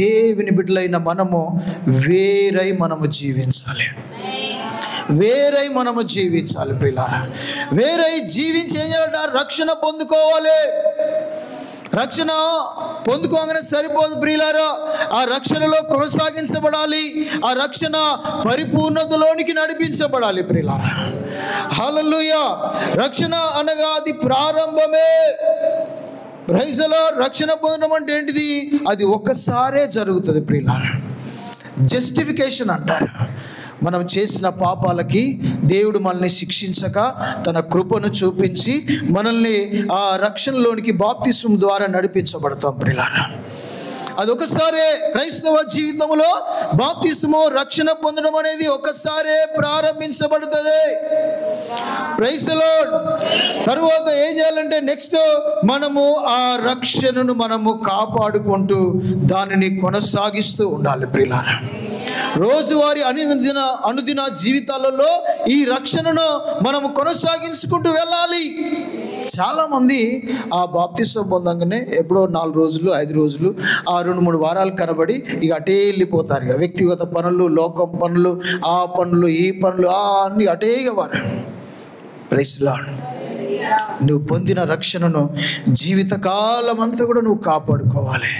దేవుని బిడ్డలైన మనము వేరై మనము జీవించాలి. వేరై మనము జీవించాలి ప్రియులారా. వేరై జీవించి ఏం చేయాలంటే రక్షణ పొందుకోవాలి. రక్షణ పొందుకోగానే సరిపోదు ప్రియులారా, ఆ రక్షణలో కొనసాగించబడాలి. ఆ రక్షణ పరిపూర్ణతలోనికి నడిపించబడాలి ప్రియులారా. హల్లెలూయా. రక్షణ అనగా అది ప్రారంభమే. Praise the Lord. రక్షణ పొందడం అంటే ఏంటిది? అది ఒక్కసారే జరుగుతుంది ప్రియులారా. జస్టిఫికేషన్ అంటారు. మనం చేసిన పాపాలకి దేవుడు మనల్ని శిక్షించక తన కృపను చూపించి మనల్ని ఆ రక్షణలోనికి బాప్తిస్మం ద్వారా నడిపించబడతాం ప్రియులారా. అదొకసారే క్రైస్తవ జీవితంలో బాప్తిస్మం రక్షణ పొందడం అనేది ఒకసారే ప్రారంభించబడుతుంది. Praise the Lord. తరువాత ఏం చేయాలంటే నెక్స్ట్ మనము ఆ రక్షణను మనము కాపాడుకుంటూ దానిని కొనసాగిస్తూ ఉండాలి ప్రియులారా. రోజువారీ అనుదిన జీవితాలలో ఈ రక్షణను మనము కొనసాగించుకుంటూ వెళ్ళాలి. చాలామంది ఆ బాప్తిస్మం పొందంగానే ఎప్పుడో 4 రోజులు 5 రోజులు 2-3 వారాలు కనబడి ఇక అటే వెళ్ళిపోతారు. ఇక వ్యక్తిగత పనులు, లోకం పనులు, ఆ పనులు, ఈ పనులు అన్నీ అటే వారు. Praise the Lord. నువ్వు పొందిన రక్షణను జీవితకాలం అంతా కూడా నువ్వు కాపాడుకోవాలి.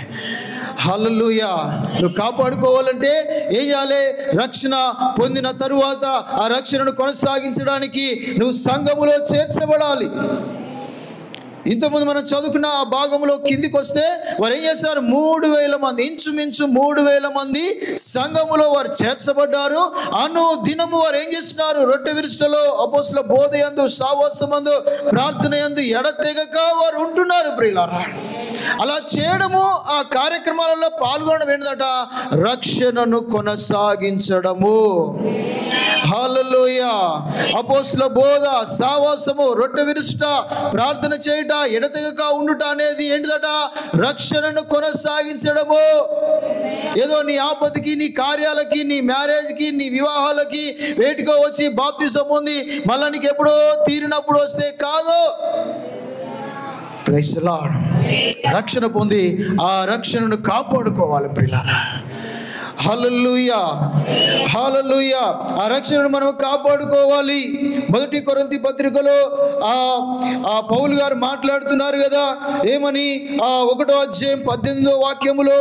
హల్లెలూయా. నువ్వు కాపాడుకోవాలంటే ఏం చేయాలి? రక్షణ పొందిన తరువాత ఆ రక్షణను కొనసాగించడానికి నువ్వు సంఘములో చేర్చబడాలి. ఇంతకుముందు మనం చదువుకున్న ఆ భాగంలో కిందికి వస్తే వారు ఏం చేస్తారు? 3000 మంది, ఇంచుమించు 3000 మంది సంఘములో వారు చేర్చబడ్డారు. దినము వారు ఏం చేస్తున్నారు? రొట్టె విరుచుటలో, అపోస్తలుల బోధ యందు, సహవాసమందు, ప్రార్థన యందు ఎడతెగక వారు ఉంటున్నారు ప్రియులారా. అలా చేయడము, ఆ కార్యక్రమాలలో పాల్గొనడం ఏంటంట? రక్షణను కొనసాగించడము. హల్లెలూయా. అపోస్తలుల బోధ, సహవాసము, రొట్టె విరుచుట, ప్రార్థన చేయుట, ఎడతెగక ఉండుట అనేది ఏంటిదట? రక్షణను కొనసాగించడము. ఏదో నీ ఆపదకి, నీ కార్యాలకి, నీ మ్యారేజ్కి, నీ వివాహాలకి వేటికో వచ్చి బాప్తిసం పొంది మళ్ళా నీకు ఎప్పుడో తీరినప్పుడు వస్తే కాదు. Praise the Lord. రక్షణ పొంది ఆ రక్షణను కాపాడుకోవాలి ప్రియులారా. హల్లెలూయా. హల్లెలూయా. ఆ రక్షణను మనం కాపాడుకోవాలి. 1 కొరింథీ పత్రికలో ఆ పౌలు గారు మాట్లాడుతున్నారు కదా, ఏమని? 1వ అధ్యాయం 18వ వాక్యములో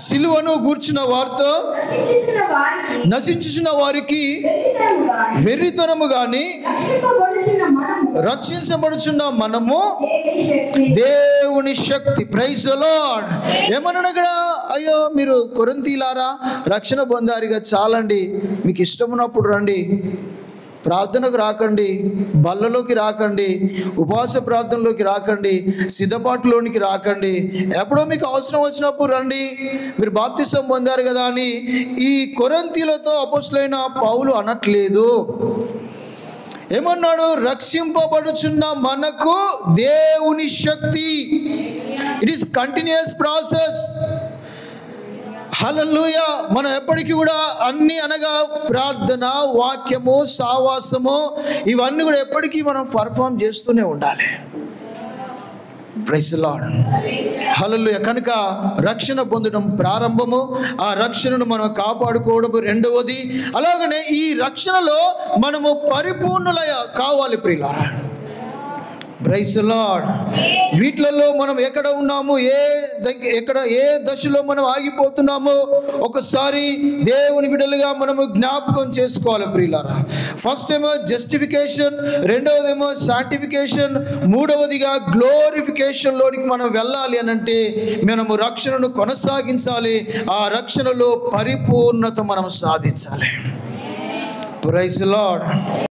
సిలువను గూర్చిన వార్త నశించుచున్న వారికి వెర్రితనము గాని రక్షించబడుచున్న మనము దేవుని శక్తి. Praise the lord. ఏమన్నాడు అక్కడ? అయ్యో మీరు కొరింథీలారా రక్షణ పొందారుగా, చాలండి, మీకు ఇష్టం ఉన్నప్పుడు రండి, ప్రార్థనకు రాకండి, బల్లలోకి రాకండి, ఉపవాస ప్రార్థనలోకి రాకండి, సిద్ధపాటులోనికి రాకండి, ఎప్పుడో మీకు అవసరం వచ్చినప్పుడు రండి, మీరు బాప్తిసం పొందారు కదా అని ఈ కొరింథీలతో అపోస్తలుడైన పౌలు అనట్లేదు. ఏమన్నాడు? రక్షింపబడుచున్న మనకు దేవుని శక్తి. It is continuous process. Hallelujah. మనం ఎప్పటికీ కూడా అన్ని అనగా ప్రార్థన, వాక్యము, సావాసము, ఇవన్నీ కూడా ఎప్పటికీ మనం పర్ఫామ్ చేస్తూనే ఉండాలి. Praise the Lord. హల్లెలూయా. కనుక రక్షణ పొందడం ప్రారంభము, ఆ రక్షణను మనం కాపాడుకోవడం రెండవది. అలాగనే ఈ రక్షణలో మనము పరిపూర్ణులయ కావాలి ప్రియులారా. Praise the lord. వీటిలలో మనం ఎక్కడ ఉన్నాము, ఏ దశలో మనం ఆగిపోతున్నామో ఒకసారి దేవుని బిడ్డలుగా మనము జ్ఞాపకం చేసుకోవాలి ప్రియులారా. ఫస్ట్ ఏమో జస్టిఫికేషన్, రెండవదేమో శాంటిఫికేషన్, మూడవదిగా గ్లోరిఫికేషన్ లోనికి మనం వెళ్ళాలి అని అంటే మనము రక్షణను కొనసాగించాలి. ఆ రక్షణలో పరిపూర్ణత మనం సాధించాలి. Praise the lord.